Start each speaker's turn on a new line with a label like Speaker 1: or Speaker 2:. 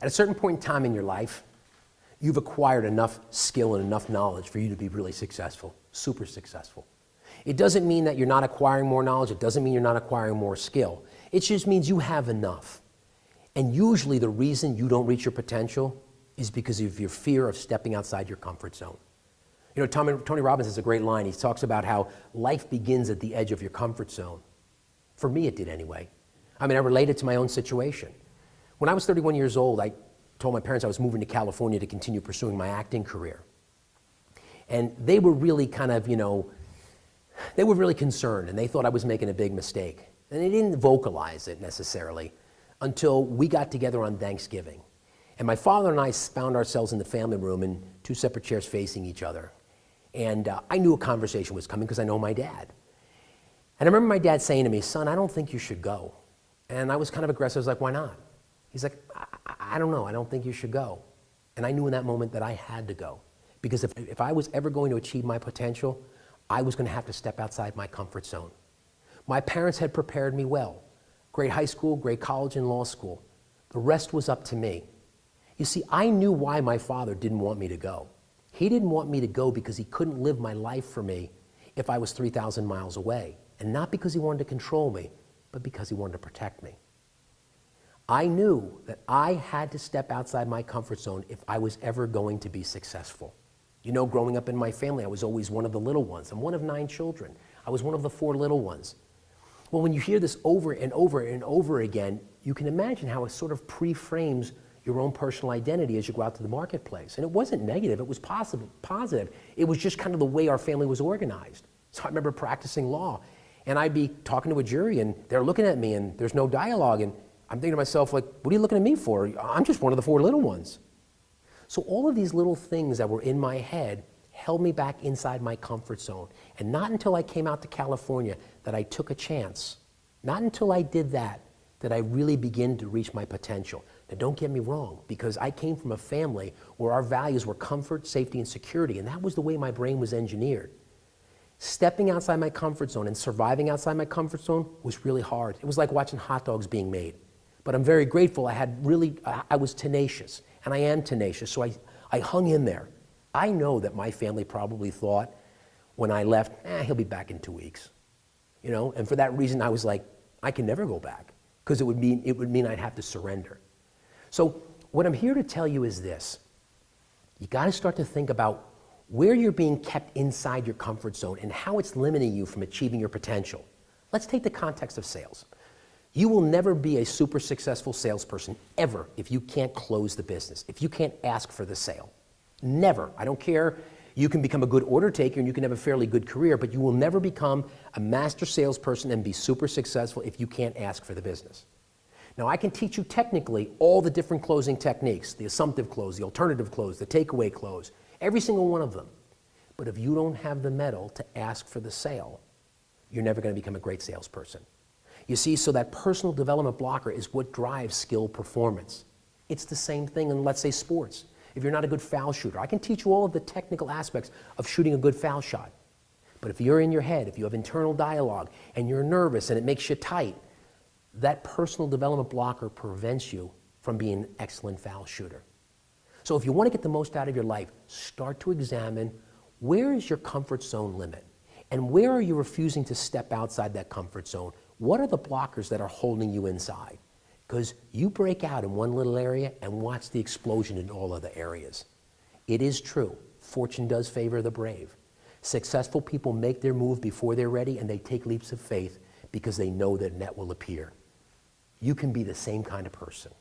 Speaker 1: At a certain point in time in your life, you've acquired enough skill and enough knowledge for you to be really successful, super successful. It doesn't mean that you're not acquiring more knowledge. It doesn't mean you're not acquiring more skill. It just means you have enough. And usually the reason you don't reach your potential is because of your fear of stepping outside your comfort zone. You know, Tony Robbins has a great line. He talks about how life begins at the edge of your comfort zone. For me, it did anyway. I mean, I related to my own situation. When I was 31 years old, I told my parents I was moving to California to continue pursuing my acting career. And they were really kind of, they were really concerned, and they thought I was making a big mistake. And they didn't vocalize it necessarily until we got together on Thanksgiving. And my father and I found ourselves in the family room in two separate chairs facing each other. And I knew a conversation was coming because I know my dad. And I remember my dad saying to me, "Son, I don't think you should go." And I was kind of aggressive. I was like, "Why not?" He's like, I don't know. I don't think you should go." And I knew in that moment that I had to go. Because if I was ever going to achieve my potential, I was going to have to step outside my comfort zone. My parents had prepared me well. Great high school, great college, and law school. The rest was up to me. You see, I knew why my father didn't want me to go. He didn't want me to go because he couldn't live my life for me if I was 3,000 miles away. And not because he wanted to control me, but because he wanted to protect me. I knew that I had to step outside my comfort zone if I was ever going to be successful. You know, growing up in my family, I was always one of the little ones. I'm one of 9 children. I was one of the 4 little ones. Well, when you hear this over and over and over again, you can imagine how it sort of pre-frames your own personal identity as you go out to the marketplace. And it wasn't negative, it was positive. It was just kind of the way our family was organized. So I remember practicing law, and I'd be talking to a jury, and they're looking at me, and there's no dialogue, and I'm thinking to myself, like, what are you looking at me for? I'm just one of the 4 little ones. So all of these little things that were in my head held me back inside my comfort zone. And not until I came out to California that I took a chance. Not until I did that I really began to reach my potential. Now don't get me wrong, because I came from a family where our values were comfort, safety, and security, and that was the way my brain was engineered. Stepping outside my comfort zone and surviving outside my comfort zone was really hard. It was like watching hot dogs being made. But I'm very grateful I was tenacious, and I am tenacious, so I hung in there. I know that my family probably thought when I left, he'll be back in 2 weeks. And for that reason I was like, I can never go back, because it would mean I'd have to surrender. So what I'm here to tell you is this. You gotta start to think about where you're being kept inside your comfort zone and how it's limiting you from achieving your potential. Let's take the context of sales. You will never be a super successful salesperson ever if you can't close the business, if you can't ask for the sale. Never. I don't care. You can become a good order taker and you can have a fairly good career, but you will never become a master salesperson and be super successful if you can't ask for the business. Now, I can teach you technically all the different closing techniques, the assumptive close, the alternative close, the takeaway close, every single one of them. But if you don't have the mettle to ask for the sale, you're never going to become a great salesperson. You see, so that personal development blocker is what drives skill performance. It's the same thing in, let's say, sports. If you're not a good foul shooter, I can teach you all of the technical aspects of shooting a good foul shot. But if you're in your head, if you have internal dialogue, and you're nervous and it makes you tight, that personal development blocker prevents you from being an excellent foul shooter. So if you want to get the most out of your life, start to examine where is your comfort zone limit? And where are you refusing to step outside that comfort zone? What are the blockers that are holding you inside? Because you break out in one little area and watch the explosion in all other areas. It is true. Fortune does favor the brave. Successful people make their move before they're ready, and they take leaps of faith because they know that net will appear. You can be the same kind of person.